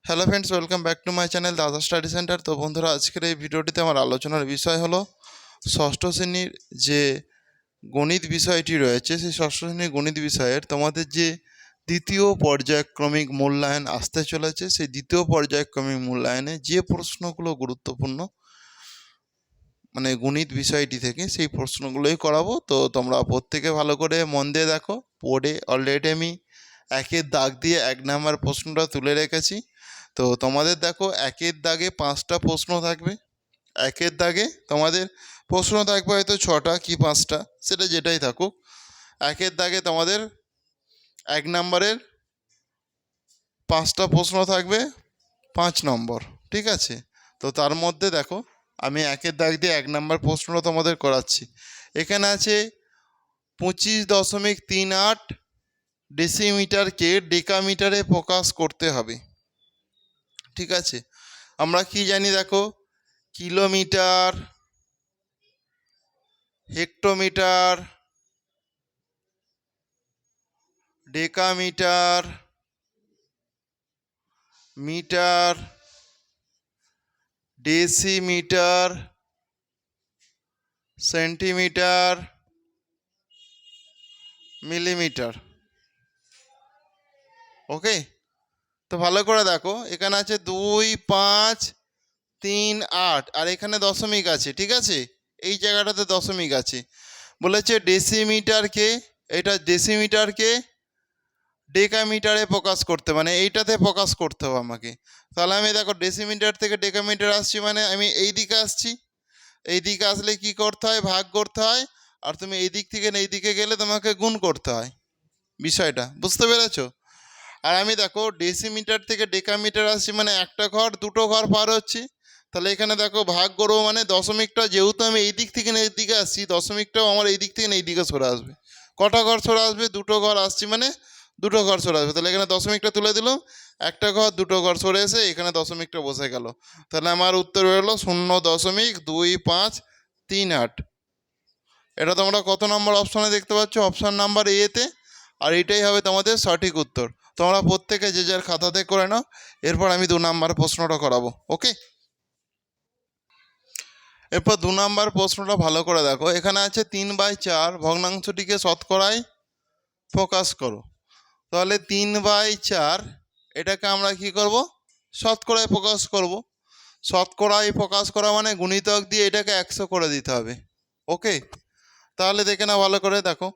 Hello friends, welcome back to my channel দাদা study centre. তো বন্ধুরা, আজকের এই ভিডিওটিতে আমার আলোচনার বিষয় হলো ষষ্ঠ শ্রেণীর যে গণিত বিষয়টি রয়েছে, সেই ষষ্ঠ শ্রেণীর গণিত বিষয়ের তোমাদের যে দ্বিতীয় পর্যায়ক্রমিক মূল্যায়ন আসতে চলেছে, সেই দ্বিতীয় পর্যায়ক্রমিক মূল্যায়নে যে প্রশ্নগুলো গুরুত্বপূর্ণ মানে গণিত বিষয়টি থেকে, সেই প্রশ্নগুলোই করাবো। তো তোমরা প্রত্যেকে ভালো করে মন দিয়ে দেখো। বোর্ডে অলরেডি আমি একের দাগ দিয়ে 1 নাম্বার প্রশ্নটা তুলে রেখেছি। তো তোমাদের দেখো, একের দাগে 5টা প্রশ্ন থাকবে। একের দাগে তোমাদের প্রশ্ন থাকবে হয়তো 6টা কি 5টা, সেটা যেটাই থাকুক। একের দাগে তোমাদের 1 নাম্বারের 5টা প্রশ্ন থাকবে, 5 নম্বর, ঠিক আছে? তো তার মধ্যে দেখো, আমি একের দাগ দিয়ে 1 নাম্বার প্রশ্নটা তোমাদের করাচ্ছি। এখানে আছে 25.38 ডেসিমিটারকে ডেকামিটারে প্রকাশ করতে হবে, ঠিক আছে? আমরা কি জানি দেখো, kilometre, hectometre, decametre, metre, decimetre, centimetre, millimetre. Okay, তো ভালো করে দেখো, এখানে আছে 2, 5, 3, 8, আর এখানে দশমিক আছে, ঠিক আছে? এই জায়গাটাতে দশমিক আছে। বলেছে ডেসিমিটারকে, এটা ডেসিমিটারকে ডেকামিটারে প্রকাশ করতে, মানে এইটাতে প্রকাশ করতে হবে আমাকে। তাহলে আমি দেখো, ডেসিমিটার থেকে ডেকামিটার আসছি, মানে আমি এই দিকে আসছি। এই দিকে আসলে কি করতে হয়? ভাগ করতে হয়। আর তুমি এই দিক থেকে এই দিকে গেলে তোমাকে গুণ করতে হয়। বিষয়টা বুঝতে পেরেছো? আর আমি দেখো, ডেসিমিটার থেকে ডেকামিটার আসছি, মানে একটা ঘর দুটো ঘর পার হচ্ছি। তাহলে এখানে দেখো, ভাগ করবো মানে দশমিকটা, যেহেতু আমি এই দিক থেকে এই দিকে আসছি, দশমিকটাও আমার এই দিক থেকে এই দিকে সরে আসবে। কটা ঘর সরে আসবে? দুটো ঘর আসছি, মানে দুটো ঘর সরে আসবে। তাহলে এখানে দশমিকটা তুলে দিলাম, একটা ঘর দুটো ঘর সরে এসে এখানে দশমিকটা বসে গেল। তাহলে আমার উত্তর হলো 0.2538। এটা তোমরা কত নম্বর অপশানে দেখতে পাচ্ছ? অপশান নাম্বার এতে। আর এটাই হবে তোমাদের সঠিক উত্তর। তোমরা প্রত্যেকে যে যার খাতাতে করে নাও। এরপর আমি 2 নাম্বার প্রশ্নটা করাবো। ওকে, এরপর 2 নাম্বার প্রশ্নটা ভালো করে দেখো। এখানে আছে 3/4 ভগ্নাংশটিকে শতকরায় প্রকাশ করো। তাহলে 3/4 এটাকে আমরা কি করব? শতকরায় প্রকাশ করব। শতকরায় প্রকাশ করা মানে গুণিতক দিয়ে এটাকে 100 করে দিতে হবে। ওকে, তাহলে দেখে না ভালো করে দেখো,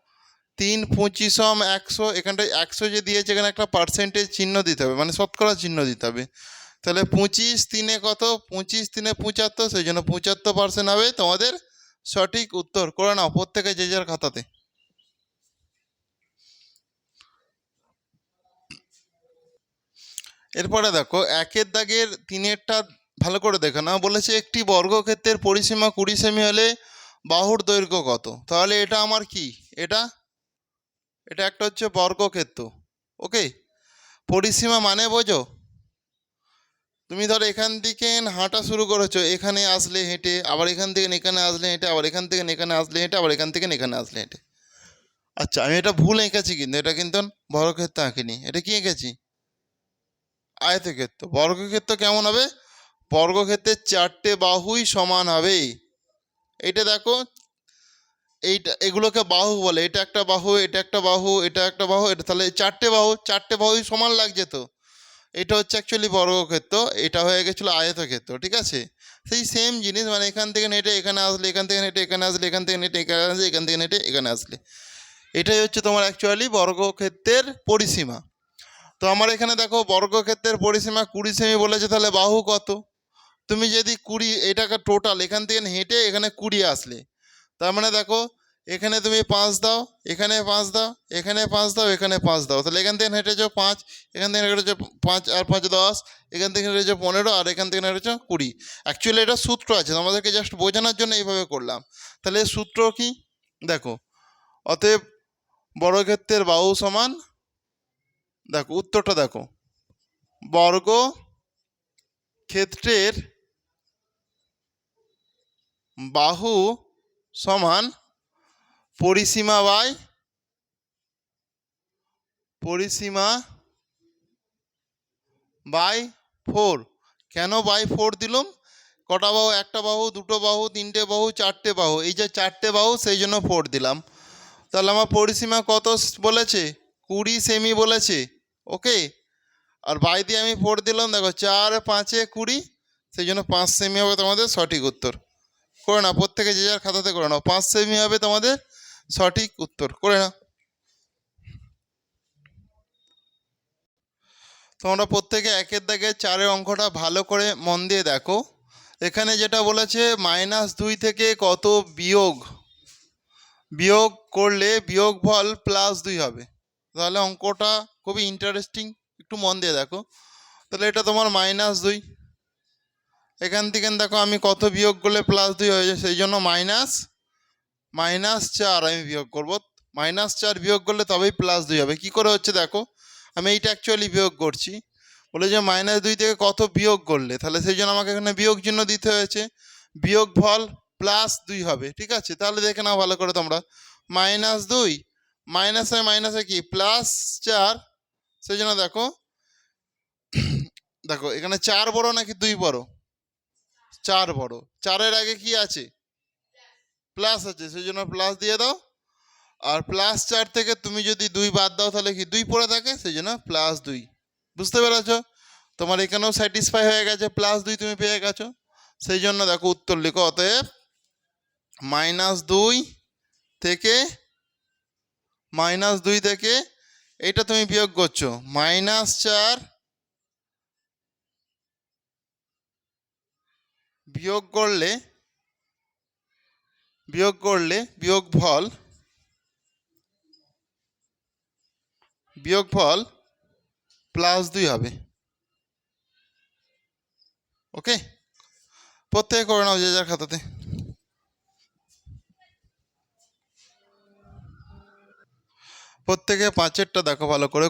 3 25 100, এখানটায় 100 যে দিয়েছে, এখানে একটা পার্সেন্টেজ চিহ্ন দিতে হবে, মানে শতকরা চিহ্ন দিতে হবে। তাহলে 25 3 কত? 25 3 75, সেই জন্য 75% হবে তোমাদের সঠিক উত্তর। করে নাও প্রত্যেকে যে যার খাতাতে। এরপরে দেখো, একের দাগের 3-এরটা ভালো করে দেখো না। বলেছে একটি বর্গক্ষেত্রের পরিসীমা 20 সেমি হলে বাহুর দৈর্ঘ্য কত? তাহলে এটা আমার কি? এটা একটা হচ্ছে বর্গক্ষেত্র। ওকে, পরিসীমা মানে বোঝো? তুমি ধরো এখান থেকে হাঁটা শুরু করেছো, এখানে আসলে হেঁটে, আবার এখান থেকে এখানে আসলে হেঁটে, আবার এখান থেকে এখানে আসলে হেঁটে, আবার এখান থেকে এখানে আসলে হেঁটে। আচ্ছা, আমি এটা ভুল এঁকেছি, কিন্তু এটা কিন্তু বর্গক্ষেত্র আঁকিনি। এটা কি এঁকেছি? আয়তক্ষেত্র। বর্গক্ষেত্র কেমন হবে? বর্গক্ষেত্রের 4টে বাহুই সমান হবে। এইটা দেখো, এইটা, এগুলোকে বাহু বলে। এটা একটা বাহু, এটা একটা বাহু, এটা একটা বাহু, এটা, তাহলে 4টে বাহু, 4টে বাহুই সমান লাগছে। তো এটা হচ্ছে অ্যাকচুয়ালি বর্গক্ষেত্র, এটা হয়ে গেছিলো আয়তক্ষেত্র, ঠিক আছে? সেই সেম জিনিস, মানে এখান থেকে নেটে এখানে আসলে, এখান থেকে নেটে এখানে আসলে, এখান থেকে নেটে এখানে আসলে, এখান থেকে নেটে এখানে আসলে, এটাই হচ্ছে তোমার অ্যাকচুয়ালি বর্গক্ষেত্রের পরিসীমা। তো আমার এখানে দেখো, বর্গক্ষেত্রের পরিসীমা 20 সেমি বলেছে, তাহলে বাহু কত? তুমি যদি 20, এটাকে টোটাল এখান থেকে হেঁটে এখানে 20 আসলে, তার মানে দেখো, এখানে তুমি 5 দাও, এখানে 5 দাও, এখানে 5 দাও, এখানে 5 দাও, তাহলে এখান থেকে হেঁটেছো 5, এখান থেকে হেঁটেছো 5, আর 5 10, এখান থেকে হেঁটেছো 15, আর এখান থেকে হেঁটেছো 20। অ্যাকচুয়ালি এটা সূত্র আছে, আমাদেরকে জাস্ট বোঝানোর জন্য এইভাবে করলাম। তাহলে সূত্র কি দেখো, অতএব বর্গক্ষেত্রের বাহু সমান, দেখো উত্তরটা দেখো, বর্গক্ষেত্রের বাহু সমান পরিসীমা বাই 4। কেন বাই 4 দিলাম? কটা বাহু? একটা বাহু, দুটো বাহু, তিনটে বাহু, চারটে বাহু। এই যে চারটে বাহু, সেই জন্য 4 দিলাম। তাহলে আমার পরিসীমা কত বলেছে? 20 সেমি বলেছে। ওকে, আর বাই দিয়ে আমি 4 দিলাম। দেখো 4 5 20, সেই জন্য 5 সেমি হবে তোমাদের সঠিক উত্তর। করে নাও, প্রত্যেকে যে যার খাতাতে করে নাও। 5 সেমি হবে তোমাদের সঠিক উত্তর। করে নাও। তোমরা প্রত্যেকে একের দাগে 4-এর অঙ্কটা ভালো করে মন দিয়ে দেখো। এখানে যেটা বলেছে -2 থেকে কত বিয়োগ বিয়োগ করলে বিয়োগফল +2 হবে। তাহলে অঙ্কটা খুবই ইন্টারেস্টিং, একটু মন দিয়ে দেখো। তাহলে এটা তোমার -2, এখান থেকে দেখো আমি কত বিয়োগ করলে +2 হয়ে যায়, সেই জন্য -4 আমি বিয়োগ করবো। -4 বিয়োগ করলে তবেই +2 হবে। কি করে হচ্ছে দেখো, আমি এইটা অ্যাকচুয়ালি বিয়োগ করছি। বলে যে -2 থেকে কত বিয়োগ করলে, তাহলে সেই জন্য আমাকে এখানে বিয়োগ চিহ্ন দিতে হয়েছে। বিয়োগফল +2 হবে। ঠিক আছে, তাহলে দেখে নাও ভালো করে তোমরা। -2 মাইনাসে মাইনাসে কি +4, সেই জন্য দেখো দেখো এখানে 4 বড় নাকি 2 বড়? 4 বড়। 4-এর আগে কি আছে? প্লাস আছে, সেই জন্য প্লাস দিয়ে দাও। আর +4 থেকে তুমি যদি 2 বাদ দাও তাহলে কি 2 পড়ে থাকে, সেই জন্য +2। বুঝতে পেরেছো? তোমার এখানেও স্যাটিসফাই হয়ে গেছে, +2 তুমি পেয়ে গেছো। সেই জন্য দেখো উত্তর লিখো, অতএব -2 থেকে -2 থেকে এটা তুমি বিয়োগ করছো, -4 বিয়োগ করলে বিয়োগফল +2 হবে। ওকে, প্রত্যেকে করে নাও যে যার খাতাতে। প্রত্যেকে 5-এরটা দেখো ভালো করে।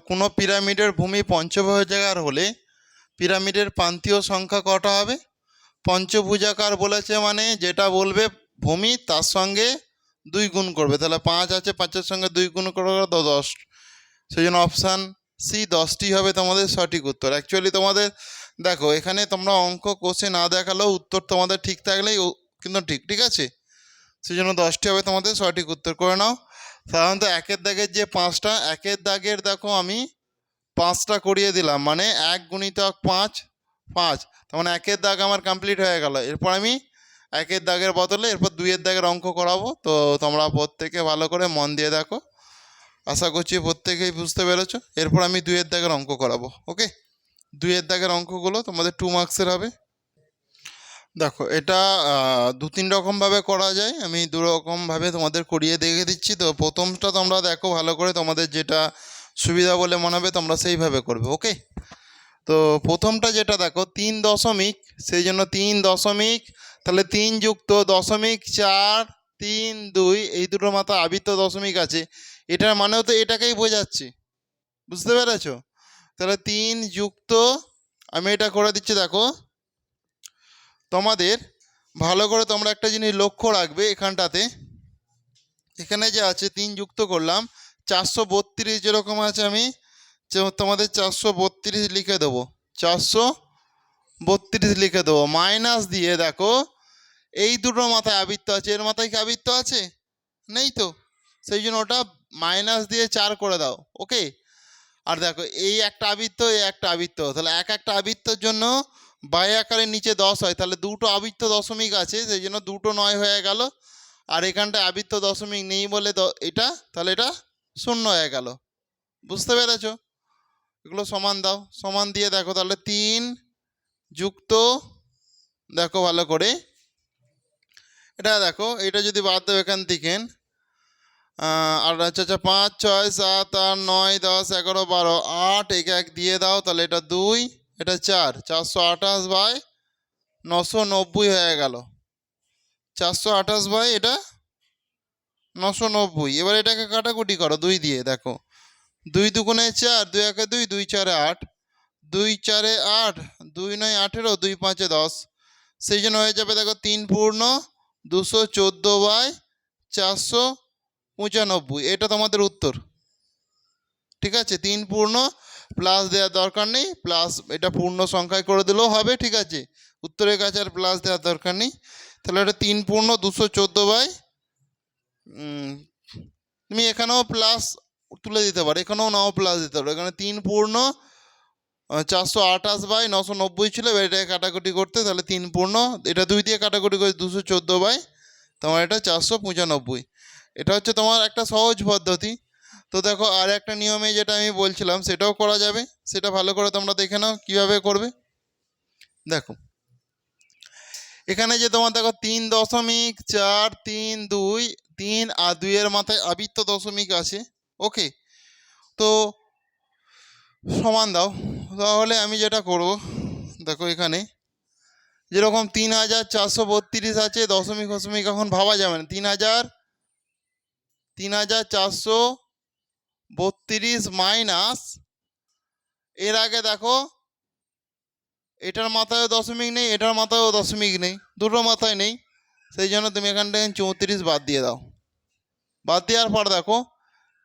কোনো পিরামিডের ভূমি পঞ্চভুজাকার হলে পিরামিডের প্রান্তীয় সংখ্যা কটা হবে? পঞ্চভুজাকার বলেছে মানে যেটা বলবে ভূমি তার সঙ্গে 2 গুণ করবে। তাহলে 5 আছে, 5-এর সঙ্গে 2 গুণ করবে তো 10। সেই জন্য অপশান সি 10টি হবে তোমাদের সঠিক উত্তর। অ্যাকচুয়ালি তোমাদের দেখো এখানে তোমরা অঙ্ক কষে না দেখালেও উত্তর তোমাদের ঠিক থাকলেই কিন্তু ঠিক আছে। সেই জন্য 10টি হবে তোমাদের সঠিক উত্তর। করে নাও। সাধারণত একের দাগের যে 5টা, একের দাগের দেখো আমি 5টা করিয়ে দিলাম, মানে 1 × 5 5। তার মানে একের দাগ আমার কমপ্লিট হয়ে গেল। এরপর আমি একের দাগের বদলে এরপর 2-এর দাগের অঙ্ক করাবো। তো তোমরা প্রত্যেকে ভালো করে মন দিয়ে দেখো। আশা করছি প্রত্যেকেই বুঝতে পেরেছো। এরপর আমি 2-এর দাগের অঙ্ক করাবো। ওকে, 2-এর দাগের অঙ্কগুলো তোমাদের 2 মার্কসের হবে। দেখো এটা 2-3 রকমভাবে করা যায়, আমি 2 রকমভাবে তোমাদের করিয়ে দেখে দিচ্ছি। তো প্রথমটা তোমরা দেখো ভালো করে, তোমাদের যেটা সুবিধা বলে মনে হবে তোমরা সেইভাবে করবে। ওকে, তো প্রথমটা যেটা দেখো 3 দশমিক, সেই জন্য 3 দশমিক, তাহলে 3 যুক্ত দশমিক 4 3 2, এই দুটোর মাথা আবৃত্ত দশমিক আছে। এটার মানেও তো এটাকেই বোঝাচ্ছে। বুঝতে পেরেছো? তাহলে 3 যুক্ত, আমি এটা করে দিচ্ছি। দেখো তোমাদের ভালো করে তোমরা একটা জিনিস লক্ষ্য রাখবে, এখানটাতে এখানে যে আছে 3 যুক্ত করলাম 432, যেরকম আছে আমি তোমাদের 432 লিখে দেবো। 432 লিখে দেবো। মাইনাস দিয়ে দেখো এই দুটো মাথায় আবৃত্ত আছে, এর মাথায় কি আবৃত্ত আছে? নেই তো, সেই জন্য ওটা মাইনাস দিয়ে 4 করে দাও। ওকে, আর দেখো এই একটা আবৃত্ত, এই একটা আবৃত্ত, তাহলে একটা আবৃত্তর জন্য বাই আকারের নিচে 10 হয়, তাহলে দুটো আবৃত্ত দশমিক আছে, সেই জন্য 2 9 হয়ে গেল। আর এখানটায় আবৃত্ত দশমিক নেই বলে এটা, তাহলে এটা 0 হয়ে গেল। বুঝতে পেরেছো? এগুলো সমান দাও, সমান দিয়ে দেখো তাহলে 3 যুক্ত, দেখো ভালো করে এটা দেখো, এটা যদি বাদ দাও এখান থেকে, আর আচ্ছা 5 6 7 8 9 10 11 12 8, একে 1 দিয়ে দাও, তাহলে এটা 2, এটা 4, 428/990 হয়ে গেল। 428 এটা 990। এবার এটাকে কাটাকুটি করো 2 দিয়ে। দেখো 2 2 4, 2 1 2, 2 4 8, 2 4 8, 2 9 18, 2 5 10, সেই জন্য হয়ে যাবে দেখো 3 পূর্ণ 214/495। এটা তোমাদের উত্তর। ঠিক আছে, 3 পূর্ণ প্লাস দেওয়ার দরকার নেই, প্লাস এটা পূর্ণ সংখ্যায় করে দিলেও হবে, ঠিক আছে, উত্তরের কাছে আর প্লাস দেওয়ার দরকার নেই। তাহলে এটা 3 পূর্ণ 214 বাই তুমি এখানেও প্লাস তুলে দিতে পারো, এখানেও নাও প্লাস দিতে পারো। এখানে 3 পূর্ণ 428 বাই 990 ছিল, এটাকে কাটাকুটি করতে, তাহলে 3 পূর্ণ এটা 2 দিয়ে কাটাকুটি করে 214 বাই তোমার এটা 495। এটা হচ্ছে তোমার একটা সহজ পদ্ধতি। তো দেখো আর একটা নিয়মে যেটা আমি বলছিলাম সেটাও করা যাবে, সেটা ভালো করে তোমরা দেখে নাও কীভাবে করবে। দেখো এখানে যে তোমার দেখো 3.432 3 আর 2 এর মাথায় আবৃত্ত দশমিক আছে, ওকে। তো সমান দাও, তাহলে আমি যেটা করব দেখো এখানে যেরকম 3432 আছে, দশমিক দশমিক এখন ভাবা যাবে না, 3432 মাইনাস এর আগে দেখো এটার মাথায়ও দশমিক নেই, এটার মাথায়ও দশমিক নেই, দুটো মাথায় নেই, সেই জন্য তুমি এখান থেকে 34 বাদ দিয়ে দাও। বাদ দেওয়ার পর দেখো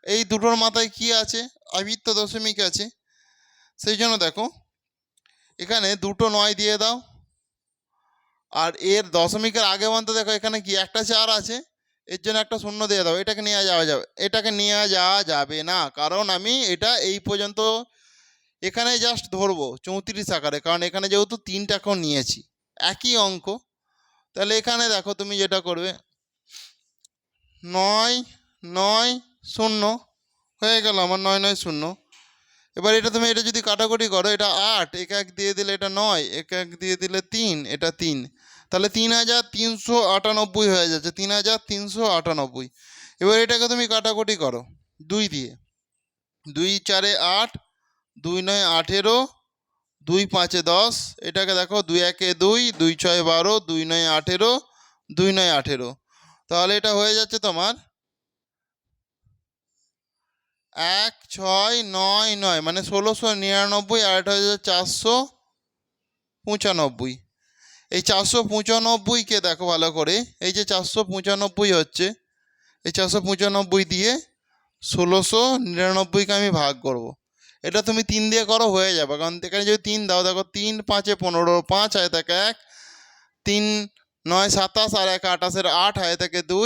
এই দুটোর মাথায় কি আছে, আবৃত্ত দশমিক আছে, সেই জন্য দেখো এখানে 2 9 দিয়ে দাও। আর এর দশমিকের আগে পর্যন্ত দেখো এখানে কি একটা 4 আছে, এর জন্য একটা 0 দিয়ে দাও। এটাকে নিয়ে যাওয়া যাবে না, কারণ আমি এটা এই পর্যন্ত এখানে জাস্ট ধরবো 34 আকারে, কারণ এখানে যেহেতু 3টা এখন নিয়েছি একই অঙ্ক। তাহলে এখানে দেখো তুমি যেটা করবে 9 9 0 হয়ে গেল আমার 9 9 0। এবার এটা তুমি এটা যদি কাটাকুটি করো, এটা 8, 1 দিয়ে দিলে এটা 9, 1 দিয়ে দিলে 3, এটা 3, তাহলে 3398 হয়ে যাচ্ছে, 3398। এবার এটাকে তুমি কাটাকুটি করো 2 দিয়ে, 2 4 8, 2 9 18, 2 5 10, এটাকে দেখো 2 1 2, 2 6 12, 2 9 18, 2 9 18, তাহলে এটা হয়ে যাচ্ছে তোমার 1 6 9 9 মানে 1699, আর এটা হয়ে যাচ্ছে 495। এই 495কে দেখো ভালো করে, এই যে 495 হচ্ছে, এই 495 দিয়ে 1699কে আমি ভাগ করব। এটা তুমি 3 দিয়ে করো হয়ে যাবে, কারণ এখানে যদি 3 দাও, দেখো 3 5 15, 5 আয় থাকে 1, 3 9 27, আর 1 28, 8 আয় থাকে 2,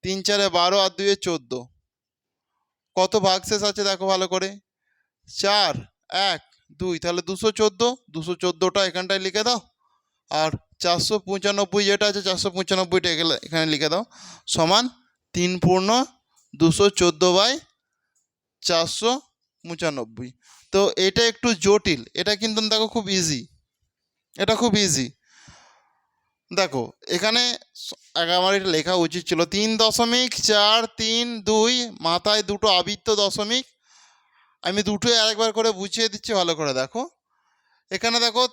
3 4 12, আর 2 14। কত ভাগশেষ আছে দেখো ভালো করে, 4 1 2, তাহলে 214টা এখানটায় লিখে দাও। আর 495 যেটা আছে 495টা এখানে লিখে দাও, সমান 3 পূর্ণ 214 বাই 495। তো এটা একটু জটিল, এটা কিন্তু দেখো খুব ইজি, এটা খুব ইজি। দেখো এখানে আমার এটা লেখা উচিত ছিল 3.432 মাথায় দুটো আবৃত্ত দশমিক। আমি দুটোই আরেকবার করে বুঝিয়ে দিচ্ছি ভালো করে দেখো। এখানে দেখো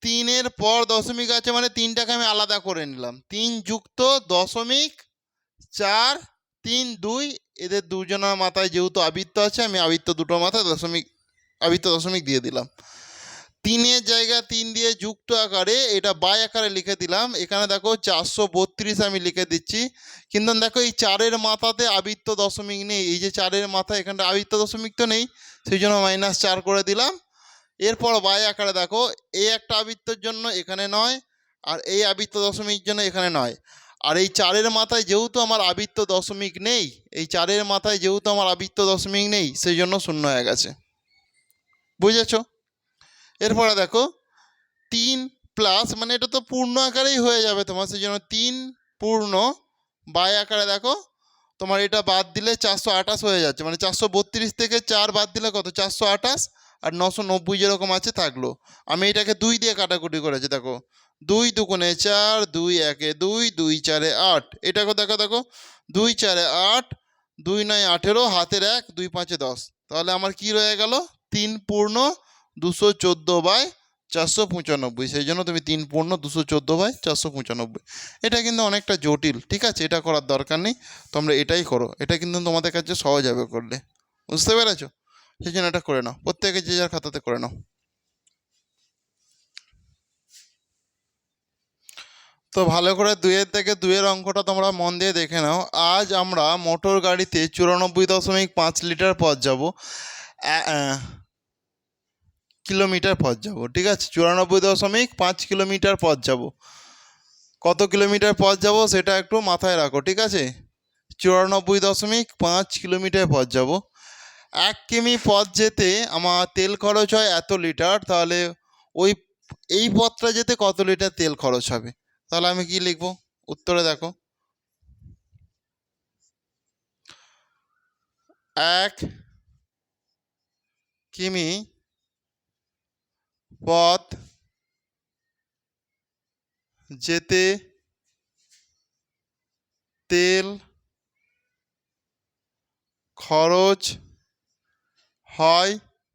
3-এর পর দশমিক আছে, মানে 3টাকে আমি আলাদা করে নিলাম, 3 যুক্ত দশমিক 4 3 2, এদের দুজনের মাথায় যেহেতু আবৃত্ত আছে, আমি আবৃত্ত দুটো মাথায় আবৃত্ত দশমিক দিয়ে দিলাম। 3-এর জায়গা 3 দিয়ে যুক্ত আকারে এটা বাই আকারে লিখে দিলাম। এখানে দেখো 432 আমি লিখে দিচ্ছি, কিন্তু দেখো এই 4-এর মাথাতে আবৃত্ত দশমিক নেই, এই যে 4-এর মাথায় এখানটা আবৃত্ত দশমিক তো নেই, সেই জন্য -4 করে দিলাম। এরপর বাই আকারে দেখো এই একটা আবৃত্তর জন্য এখানে 9, আর এই আবৃত্ত দশমিক জন্য এখানে 9, আর এই 4-এর মাথায় যেহেতু আমার আবৃত্ত দশমিক নেই, এই 4-এর মাথায় যেহেতু আমার আবৃত্ত দশমিক নেই, সেই জন্য 0 হয়ে গেছে, বুঝেছো? এরপরে দেখো 3 প্লাস, মানে এটা তো পূর্ণ আকারেই হয়ে যাবে তোমার, সেই জন্য 3 পূর্ণ বাই আকারে দেখো তোমার এটা বাদ দিলে 428 হয়ে যাচ্ছে, মানে 432 থেকে 4 বাদ দিলে কত, 428, আর 990 যেরকম আছে থাকলো। আমি এটাকে 2 দিয়ে কাটাকুটি করেছি, দেখো 2 দুগুণে 4, 2 1 2, 2 4 8, এটাকে দেখো 2 4 8, 2 9 18, হাতের 1, 2 5 10, তাহলে আমার কি রয়ে গেল 3 পূর্ণ 214 বাই 495। সেই জন্য তুমি 3 পূর্ণ 214 বাই 495। এটা কিন্তু অনেকটা জটিল, ঠিক আছে, এটা করার দরকার নেই, তোমরা এটাই করো, এটা কিন্তু তোমাদের কাছে সহজ হবে করলে, বুঝতে পেরেছো? সেই জন্য এটা করে নাও, প্রত্যেকে যে যার খাতাতে করে নাও। তো ভালো করে 2-এর থেকে 2-এর অঙ্কটা তোমরা মন দিয়ে দেখে নাও। আজ আমরা মোটর গাড়িতে 94.5 লিটার পথ যাব। কিলোমিটার পথ যাব। ঠিক আছে, 94.5 কিলোমিটার পথ যাব। কত কিলোমিটার পথ যাব সেটা একটু মাথায় রাখো। ঠিক আছে, 94.5 কিলোমিটার পথ যাব। 1 কিমি পথ যেতে আমার তেল খরচ হয় এত লিটার, তাহলে ওই এই পথটা যেতে কত লিটার তেল খরচ হবে? তাহলে আমি কি লিখবো উত্তরে? দেখো, 1 কিমি পথ যেতে তেল খরচ হয়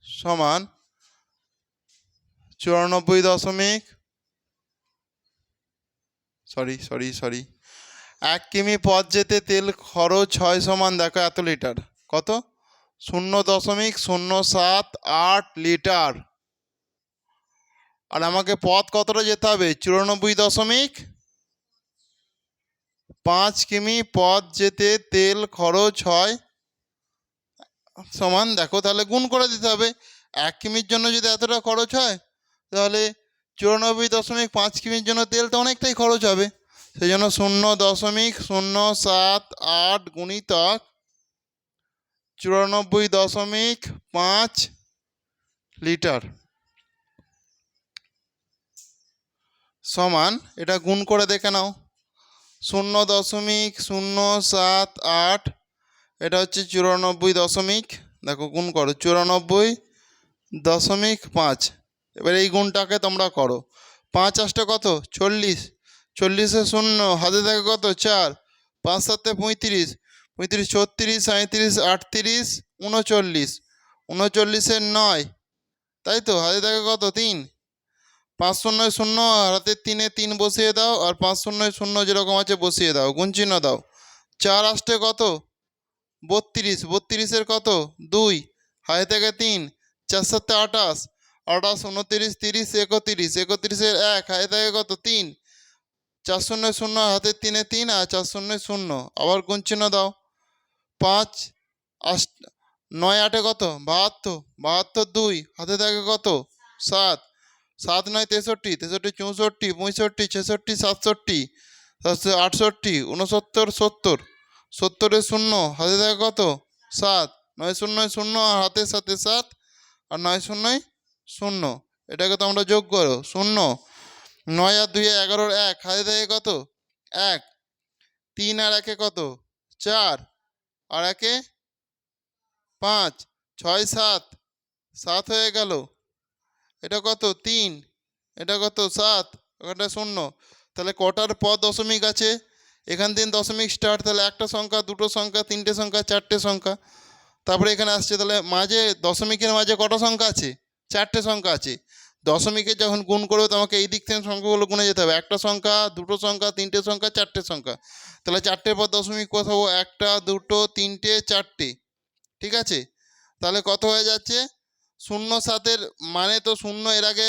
সমান 1 কিমি পথ যেতে তেল খরচ হয় সমান, দেখো এত লিটার, কত? 0.078 লিটার। আর আমাকে পথ কতটা যেতে হবে? 94.5 কিমি পথ যেতে তেল খরচ হয় সমান, দেখো তাহলে গুণ করে দিতে হবে। 1 কিমির জন্য যদি এতটা খরচ হয়, তাহলে 94.5 কিমির জন্য তেল তো অনেকটাই খরচ হবে। সেই জন্য 0.078 গুণিতক 94.5 লিটার সমান, এটা গুণ করে দেখে নাও। 0.078, এটা হচ্ছে 94 দেখো গুণ করো 94.5। এবার এই গুণটাকে তোমরা করো। 5 8 কত? 40, 40-এ 0, হাতে থাকে কত? 4, 5 7 35, 35 36 37 38 39, 39-এ 9, তাই তো, হাতে থাকে কত? 3, 5 0 0, হাতে 3-এ 3 বসিয়ে দাও, আর 5 0 0 যেরকম আছে বসিয়ে দাও, গুণ চিহ্ন দাও। 4 8 কত? 32, 32-এর কত? 2, হাতে থেকে 3, 4 7 28, 28 29 30 31, 31-এর 1, হাতে থাকে কত? 3, 4 0 0, হাতে 3-এ 3, আর 4 0 0, আবার গুণ চিহ্ন দাও। 5 8 9 8 কত? 72, 72 2, হাতে থাকে কত? 7, 7 9 63, 63 64 65 66 67 68 69 70, 70-এ 0, হাতে থাকে কত? 7, 9 0 0, আর হাতের সাথে 7, আর 9 0 0, এটাকে তো আমরা যোগ করো। 0 9 আর 2 11-এর 1, হাতে থাকে কত? 1, 3 আর 1-এ কত? 4, আর 1-এ 5, 6 7, 7 হয়ে গেল। এটা কত? 3, এটা কত? 7, এটা 0। তাহলে কটার পর দশমিক আছে? এখান থেকে দশমিক স্টার্ট, তাহলে একটা সংখ্যা, দুটো সংখ্যা, তিনটে সংখ্যা, চারটে সংখ্যা। তারপরে এখানে আসছে, তাহলে মাঝে দশমিকের মাঝে কটা সংখ্যা আছে? চারটে সংখ্যা আছে। দশমিকে যখন গুণ করবে তোমাকে এই দিক থেকে সংখ্যাগুলো গুণে যেতে হবে। একটা সংখ্যা, দুটো সংখ্যা, তিনটে সংখ্যা, চারটে সংখ্যা। তাহলে চারটের পর দশমিক বসাবো, 1 2 3 4। ঠিক আছে, তাহলে কত হয়ে যাচ্ছে? 0 7-এর মানে তো 0 এর আগে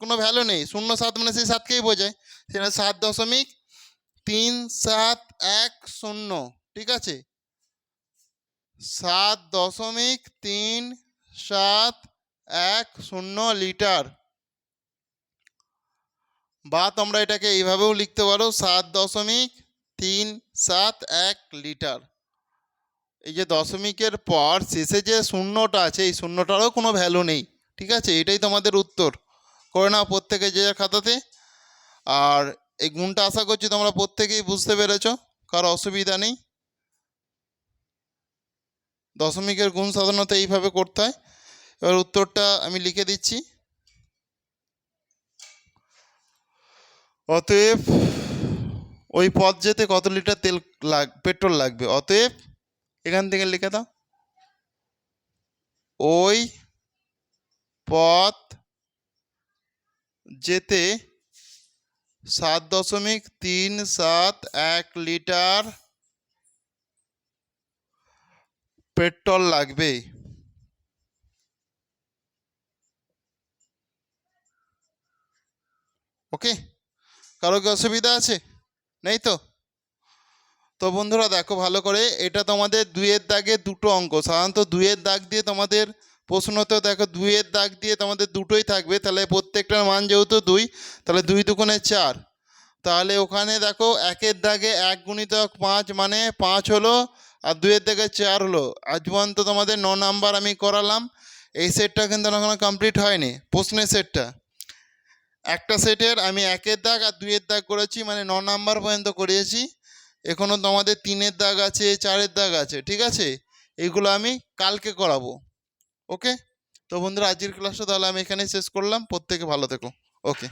কোনো ভ্যালু নেই। 0 7 মানে সেই 7কেই বোঝায়, সেটা 7.3710। ঠিক আছে, 7.3710 লিটার। বা তোমরা এটাকে এইভাবেও লিখতে পারো, 7.371 লিটার। এই যে দশমিকের পর শেষে যে শূন্যটা আছে, এই শূন্যটারও কোনো ভ্যালু নেই। ঠিক আছে, এটাই তোমাদের উত্তর। করে নাও প্রত্যেকে যে যার খাতাতে। আর এই গুণটা আশা করছি তোমরা প্রত্যেকেই বুঝতে পেরেছ, কারো অসুবিধা নেই। দশমিকের গুণ সাধারণত এইভাবে করতে হয়। এবার উত্তরটা আমি লিখে দিচ্ছি। অতএব ওই পথ যেতে কত লিটার পেট্রোল লাগবে? অতএব এখান থেকে লিখে দাও, ওই পথ যেতে 7.371 লিটার পেট্রোল লাগবে। ওকে, কারো কি অসুবিধা আছে? নেই তো? তো বন্ধুরা দেখো ভালো করে, এটা তোমাদের 2-এর দাগে দুটো অঙ্ক। সাধারণত 2-এর দাগ দিয়ে তোমাদের প্রশ্নতেও দেখো 2-এর দাগ দিয়ে তোমাদের দুটোই থাকবে, তাহলে প্রত্যেকটার মান যেহেতু 2, তাহলে 2 দুগুণে 4। তাহলে ওখানে দেখো 1-এর দাগে 1 গুণিতক 5 মানে 5 হলো, আর 2-এর দাগে 4 হলো। আজ পর্যন্ত তোমাদের 9 নাম্বার আমি করালাম। এই সেটটা কিন্তু এখনো কমপ্লিট হয়নি, প্রশ্নের সেটটা। একটা সেটের আমি 1-এর দাগ আর 2-এর দাগ করেছি, মানে 9 নাম্বার পর্যন্ত করিয়েছি। এখনও তোমাদের 3-এর দাগ আছে, 4-এর দাগ আছে, ঠিক আছে? এইগুলো আমি কালকে করাবো। ওকে, তো বন্ধুরা আজকের ক্লাসটা তাহলে আমি এখানেই শেষ করলাম। প্রত্যেকে ভালো থেকো। ওকে।